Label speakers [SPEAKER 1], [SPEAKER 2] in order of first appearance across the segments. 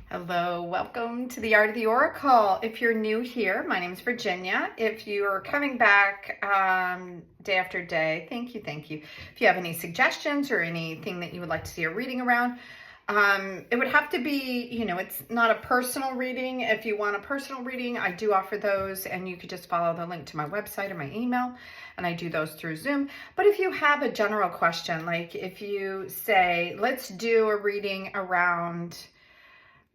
[SPEAKER 1] Hello, welcome to the Art of the Oracle. If you're new here, my name is Virginia. If you are coming back day after day, thank you. If you have any suggestions or anything that you would like to see a reading around, it would have to be, it's not a personal reading. If you want a personal reading, I do offer those, and you could just follow the link to my website or my email, and I do those through Zoom. But if you have a general question, like if you say, let's do a reading around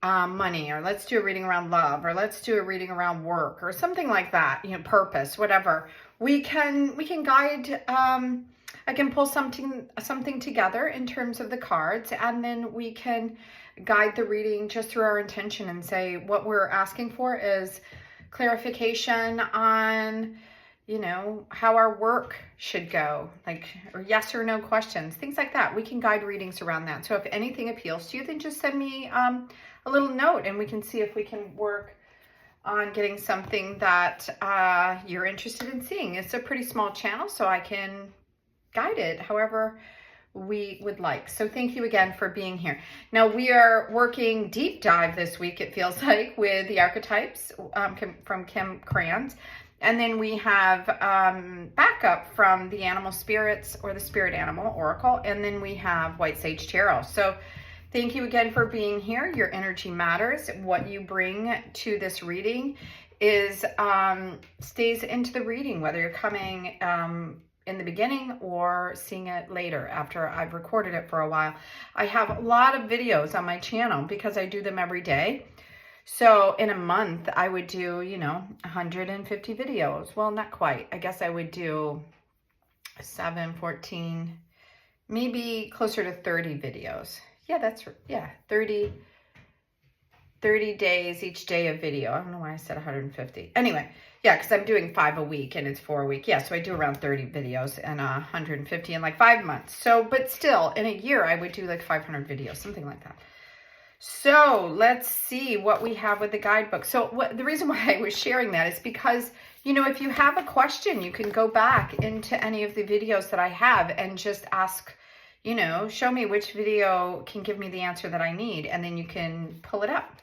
[SPEAKER 1] money, or let's do a reading around love, or let's do a reading around work, or something like that, purpose, whatever, we can guide. I can pull something together in terms of the cards, and then we can guide the reading just through our intention and say what we're asking for is clarification on how our work should go, or yes or no questions, things like that. We can guide readings around that. So if anything appeals to you, then just send me a little note, and we can see if we can work on getting something that you're interested in seeing. It's a pretty small channel, so I can guide it however we would like. So thank you again for being here. Now we are working deep dive this week, it feels like, with the Archetypes from Krans. And then we have backup from the Animal Spirits, or the Spirit Animal Oracle. And then we have White Sage Tarot. So thank you again for being here. Your energy matters. What you bring to this reading is stays into the reading, whether you're coming in the beginning or seeing it later after I've recorded it for a while. I have a lot of videos on my channel because I do them every day. So in a month, I would do, 150 videos. Well, not quite. I guess I would do 7, 14, maybe closer to 30 videos. Yeah, 30 days, each day of video. I don't know why I said 150. Anyway, yeah, because I'm doing 5 a week and it's 4 a week. Yeah, so I do around 30 videos and 150 in like 5 months. So, but still, in a year, I would do like 500 videos, something like that. So let's see what we have with the guidebook. So the reason why I was sharing that is because, if you have a question, you can go back into any of the videos that I have and just ask, show me which video can give me the answer that I need, and then you can pull it up.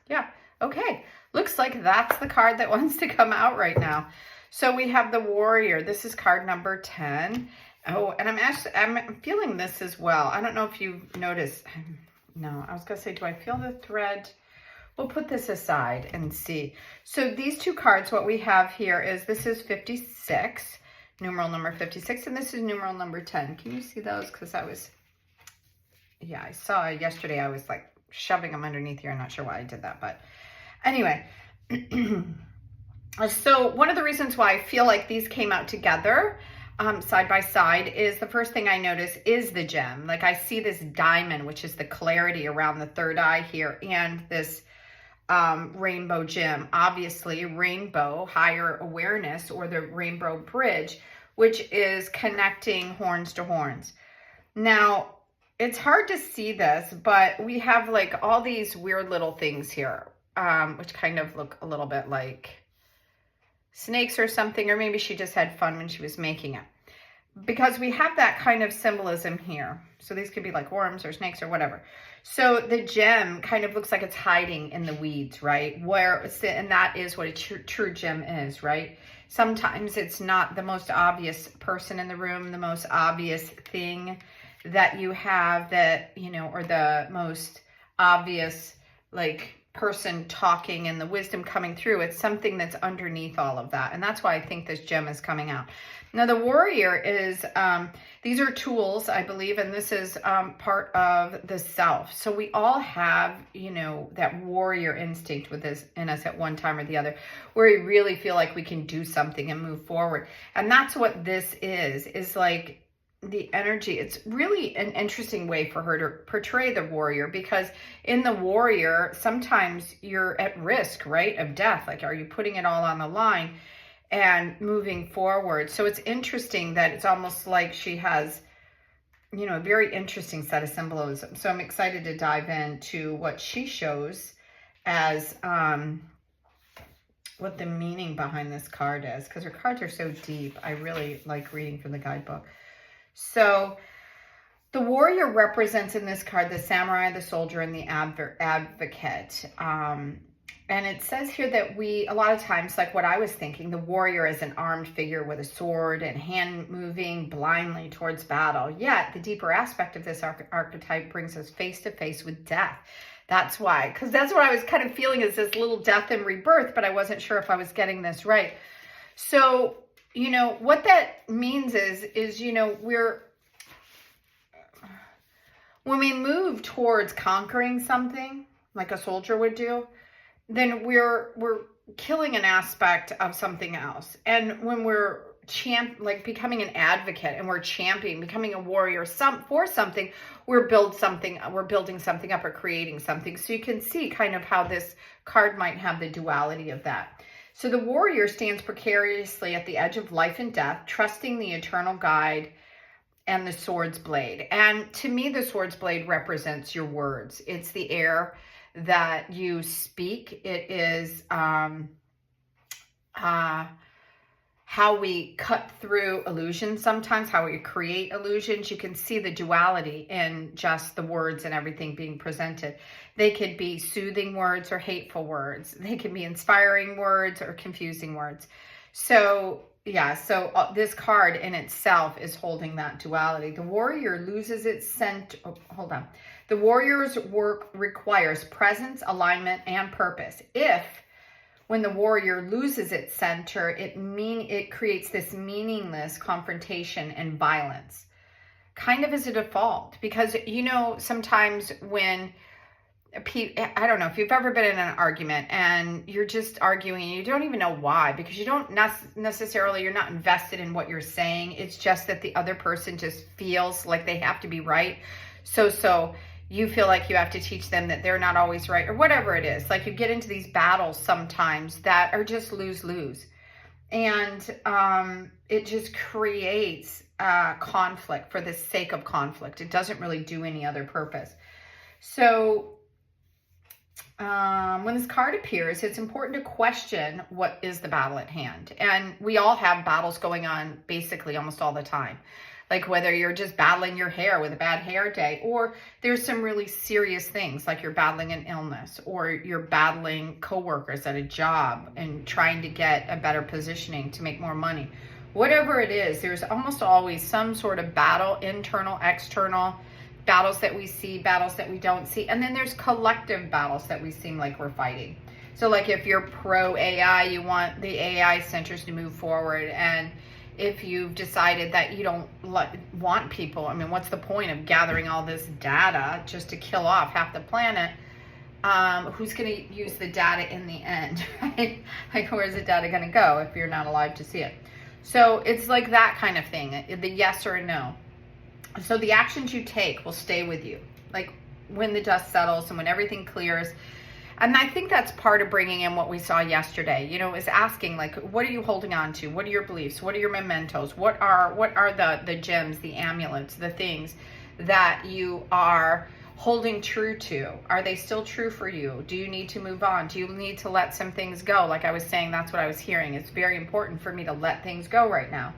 [SPEAKER 1] Yeah, okay. Looks like that's the card that wants to come out right now. So we have the Warrior. This is card number 10. Oh, and I'm feeling this as well. I don't know if you've noticed. No, I was going to say, do I feel the thread? We'll put this aside and see. So these two cards, what we have here is, this is 56, numeral number 56, and this is numeral number 10. Can you see those? Because I saw yesterday, I was like shoving them underneath here. I'm not sure why I did that, but anyway. So one of the reasons why I feel like these came out together side by side is, the first thing I notice is the gem. Like I see this diamond, which is the clarity around the third eye here, and this rainbow gem, obviously rainbow, higher awareness, or the rainbow bridge, which is connecting horns to horns. Now, it's hard to see this, but we have like all these weird little things here, which kind of look a little bit like snakes or something, or maybe she just had fun when she was making it, because we have that kind of symbolism here. So these could be like worms or snakes or whatever. So the gem kind of looks like it's hiding in the weeds, right? And that is what a true gem is, right? Sometimes it's not the most obvious person in the room, the most obvious thing that you have, that, or the most obvious person talking and the wisdom coming through. It's something that's underneath all of that. And that's why I think this gem is coming out. Now the Warrior is, these are tools, I believe, and this is part of the self. So we all have, that warrior instinct in us at one time or the other, where we really feel like we can do something and move forward. And that's what this is like the energy. It's really an interesting way for her to portray the warrior, because in the warrior, sometimes you're at risk, right, of death. Like, are you putting it all on the line and moving forward? So it's interesting that it's almost like she has, a very interesting set of symbolism. So I'm excited to dive into what she shows as what the meaning behind this card is, because her cards are so deep. I really like reading from the guidebook. So The warrior represents in this card the samurai, the soldier, and the advocate. And it says here that a lot of times, like what I was thinking, the warrior is an armed figure with a sword and hand moving blindly towards battle. Yet the deeper aspect of this archetype brings us face to face with death. That's why, because that's what I was kind of feeling, is this little death and rebirth, but I wasn't sure if I was getting this right. So, what that means is, when we move towards conquering something, like a soldier would do, then we're killing an aspect of something else. And when we're becoming an advocate and we're championing, becoming a warrior for something, we're building something up or creating something. So you can see kind of how this card might have the duality of that. So the warrior stands precariously at the edge of life and death, trusting the eternal guide and the sword's blade. And to me, the sword's blade represents your words. It's the air that you speak. It is how we cut through illusions sometimes, how we create illusions. You can see the duality in just the words and everything being presented. They could be soothing words or hateful words. They can be inspiring words or confusing words. So yeah, this card in itself is holding that duality. The warrior loses its scent. Oh, hold on. The warrior's work requires presence, alignment, and purpose. When the warrior loses its center, it creates this meaningless confrontation and violence, kind of as a default. Because, sometimes when I don't know if you've ever been in an argument and you're just arguing and you don't even know why, because you don't necessarily, you're not invested in what you're saying. It's just that the other person just feels like they have to be right. So you feel like you have to teach them that they're not always right, or whatever it is. Like, you get into these battles sometimes that are just lose-lose. And it just creates conflict for the sake of conflict. It doesn't really do any other purpose. So when this card appears, it's important to question what is the battle at hand. And we all have battles going on basically almost all the time. Like whether you're just battling your hair with a bad hair day, or there's some really serious things like you're battling an illness, or you're battling coworkers at a job and trying to get a better positioning to make more money. Whatever it is, there's almost always some sort of battle, internal, external, battles that we see, battles that we don't see. And then there's collective battles that we seem like we're fighting. So like if you're pro AI, you want the AI centers to move forward. And if you've decided that you don't want people, I mean, what's the point of gathering all this data just to kill off half the planet? Who's going to use the data in the end, right? Like, where's the data going to go if you're not alive to see it? So it's like that kind of thing, the yes or no. So the actions you take will stay with you, like when the dust settles and when everything clears. And I think that's part of bringing in what we saw yesterday, is asking, like, what are you holding on to? What are your beliefs? What are your mementos? What are the gems, the amulets, the things that you are holding true to? Are they still true for you? Do you need to move on? Do you need to let some things go? Like I was saying, that's what I was hearing. It's very important for me to let things go right now.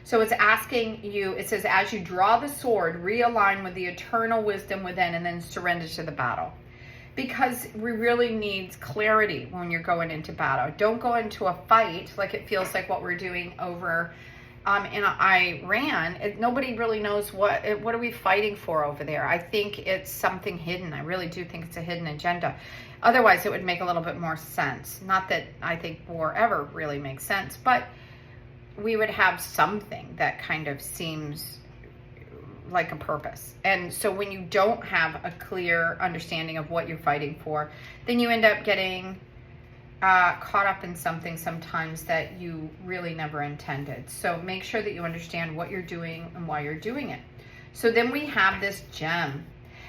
[SPEAKER 1] So it's asking you, it says, as you draw the sword, realign with the eternal wisdom within and then surrender to the battle. Because we really need clarity when you're going into battle. Don't go into a fight like it feels like what we're doing over in Iran. Nobody really knows what are we fighting for over there. I think it's something hidden. I really do think it's a hidden agenda. Otherwise, it would make a little bit more sense. Not that I think war ever really makes sense, but we would have something that kind of seems like a purpose. And so when you don't have a clear understanding of what you're fighting for, then you end up getting caught up in something sometimes that you really never intended. So make sure that you understand what you're doing and why you're doing it. So then we have this gem.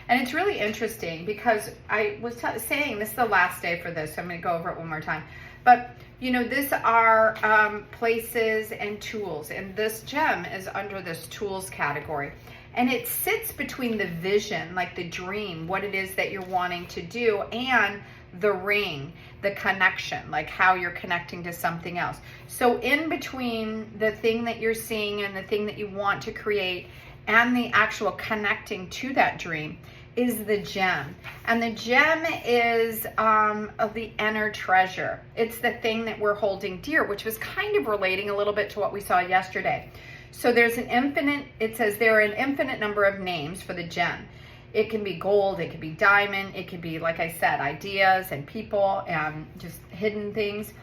[SPEAKER 1] And it's really interesting because I was saying this is the last day for this, so I'm going to go over it one more time. But these are places and tools, and this gem is under this tools category. And it sits between the vision, like the dream, what it is that you're wanting to do, and the ring, the connection, like how you're connecting to something else. So in between the thing that you're seeing and the thing that you want to create and the actual connecting to that dream is the gem. And the gem is of the inner treasure. It's the thing that we're holding dear, which was kind of relating a little bit to what we saw yesterday. So there's an infinite, it says there are an infinite number of names for the gem. It can be gold, it could be diamond, it could be, like I said, ideas and people and just hidden things.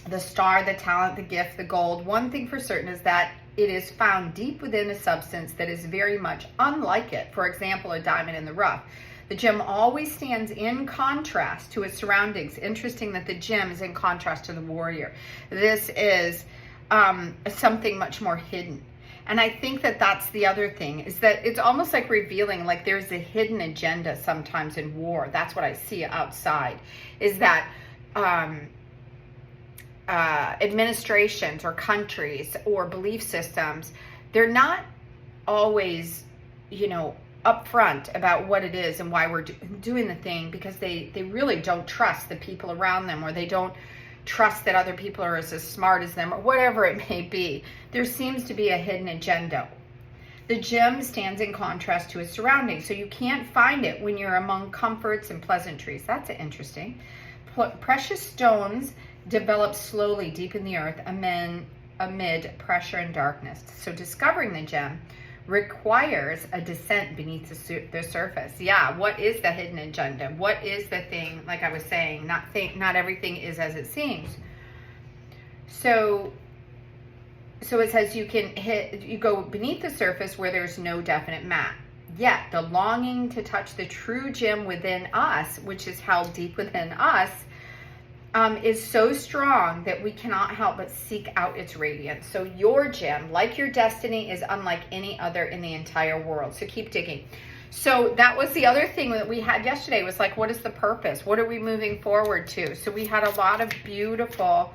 [SPEAKER 1] The star, the talent, the gift, the gold. One thing for certain is that it is found deep within a substance that is very much unlike it. For example, a diamond in the rough. The gem always stands in contrast to its surroundings. Interesting that the gem is in contrast to the warrior. This is something much more hidden. And I think that that's the other thing, is that it's almost like revealing, like there's a hidden agenda sometimes in war. That's what I see outside, is that administrations or countries or belief systems, they're not always, upfront about what it is and why we're doing the thing, because they really don't trust the people around them, or they don't trust that other people are as smart as them, or whatever it may be. There seems to be a hidden agenda. The gem stands in contrast to its surroundings, so you can't find it when you're among comforts and pleasantries. That's interesting. Precious stones develop slowly deep in the earth amid pressure and darkness. So discovering the gem requires a descent beneath the surface. Yeah, what is the hidden agenda? What is the thing, like I was saying, not everything is as it seems. So it says you go beneath the surface where there's no definite map. Yet the longing to touch the true gem within us, which is held deep within us, is so strong that we cannot help but seek out its radiance. So your gem, like your destiny, is unlike any other in the entire world. So keep digging. So that was the other thing that we had yesterday, was like, what is the purpose? What are we moving forward to? So we had a lot of beautiful,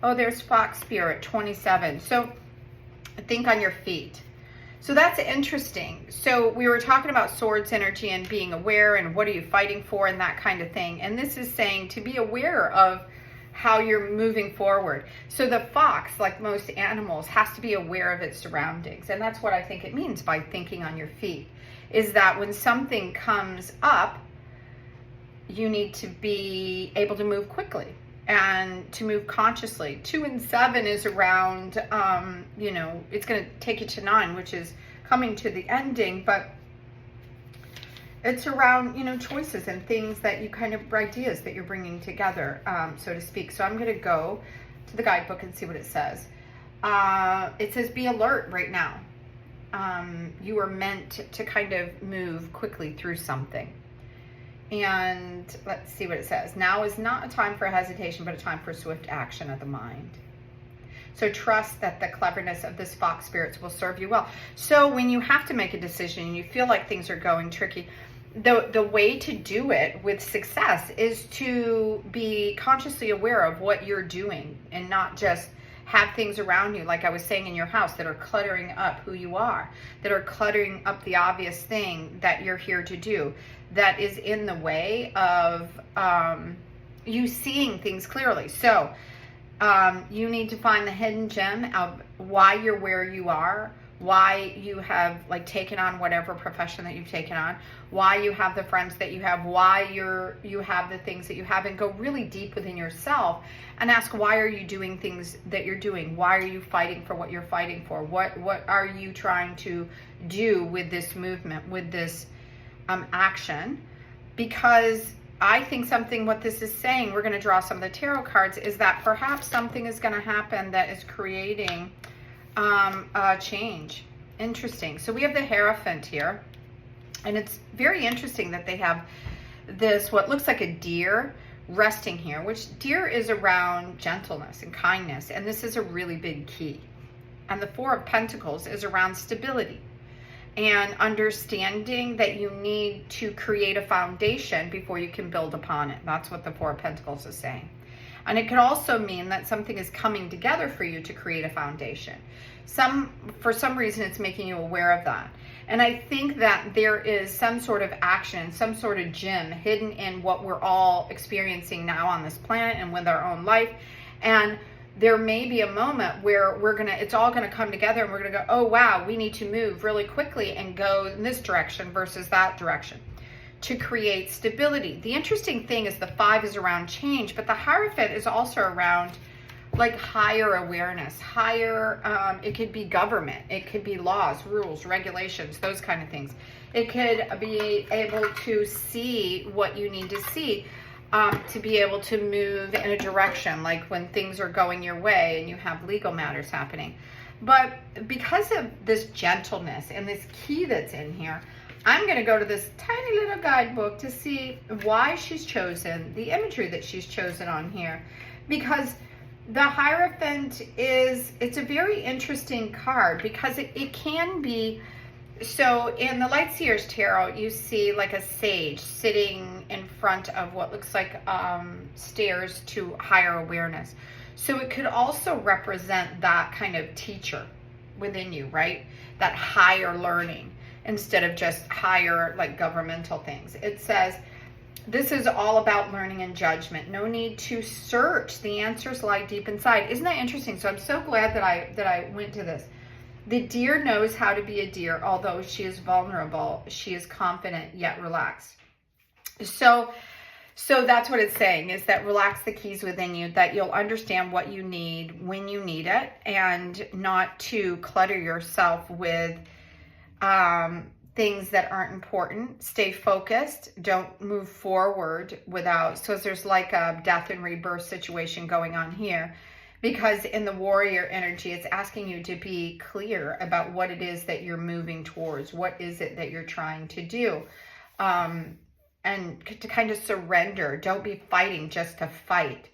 [SPEAKER 1] oh, there's Fox Spirit 27. So think on your feet. So that's interesting. So we were talking about swords energy and being aware and what are you fighting for and that kind of thing. And this is saying to be aware of how you're moving forward. So the fox, like most animals, has to be aware of its surroundings. And that's what I think it means by thinking on your feet, is that when something comes up, you need to be able to move quickly and to move consciously. 2 and 7 is around, it's going to take you to 9, which is coming to the ending, but it's around, choices and things that you kind of, ideas that you're bringing together, so to speak. So I'm going to go to the guidebook and see what it says. It says, be alert right now. You are meant to kind of move quickly through something. And let's see what it says. Now is not a time for hesitation, but a time for swift action of the mind. So trust that the cleverness of this fox spirits will serve you well. So when you have to make a decision and you feel like things are going tricky, the way to do it with success is to be consciously aware of what you're doing and not just have things around you, like I was saying, in your house, that are cluttering up who you are, that are cluttering up the obvious thing that you're here to do, that is in the way of you seeing things clearly. So you need to find the hidden gem of why you're where you are, why you have taken on whatever profession that you've taken on, why you have the friends that you have, why you have the things that you have, and go really deep within yourself and ask, why are you doing things that you're doing? Why are you fighting for what you're fighting for? What are you trying to do with this movement, with this action? Because I think what this is saying, we're going to draw some of the tarot cards, is that perhaps something is going to happen that is creating a change. Interesting. So we have the Hierophant here, and it's very interesting that they have this, what looks like a deer resting here, which deer is around gentleness and kindness, and this is a really big key. And the Four of Pentacles is around stability and understanding that you need to create a foundation before you can build upon it. That's what the Four of Pentacles is saying. And it could also mean that something is coming together for you to create a foundation. For some reason, it's making you aware of that. And I think that there is some sort of action, some sort of gem hidden in what we're all experiencing now on this planet and with our own life. And there may be a moment where it's all gonna come together and we're gonna go, oh wow, we need to move really quickly and go in this direction versus that direction to create stability. The interesting thing is the 5 is around change, but the Hierophant is also around like higher awareness, higher, it could be government, it could be laws, rules, regulations, those kind of things. It could be able to see what you need to see, to be able to move in a direction, like when things are going your way and you have legal matters happening. But because of this gentleness and this key that's in here, I'm going to go to this tiny little guidebook to see why she's chosen the imagery that she's chosen on here. Because the Hierophant it's a very interesting card, because it can be, so in the Light Seers Tarot, you see like a sage sitting in front of what looks like stairs to higher awareness. So it could also represent that kind of teacher within you, right? That higher learning instead of just higher like governmental things. It says, this is all about learning and judgment. No need to search. The answers lie deep inside. Isn't that interesting? So I'm so glad that I went to this. The deer knows how to be a deer. Although she is vulnerable, she is confident yet relaxed. So that's what it's saying, is that relax the keys within you, that you'll understand what you need when you need it, and not to clutter yourself with things that aren't important. Stay focused. Don't move forward without, so there's like a death and rebirth situation going on here, because in the warrior energy, it's asking you to be clear about what it is that you're moving towards. What is it that you're trying to do? And to kind of surrender. Don't be fighting just to fight.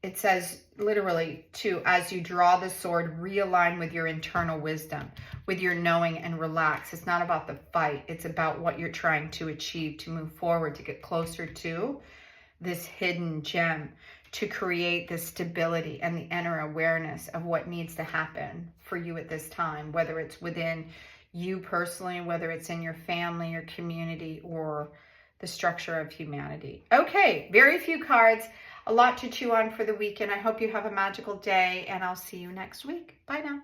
[SPEAKER 1] It says literally to, as you draw the sword, realign with your internal wisdom, with your knowing, and relax. It's not about the fight. It's about what you're trying to achieve, to move forward, to get closer to this hidden gem, to create this stability and the inner awareness of what needs to happen for you at this time, whether it's within you personally, whether it's in your family or community or the structure of humanity. Okay, very few cards. A lot to chew on for the weekend. I hope you have a magical day, and I'll see you next week. Bye now.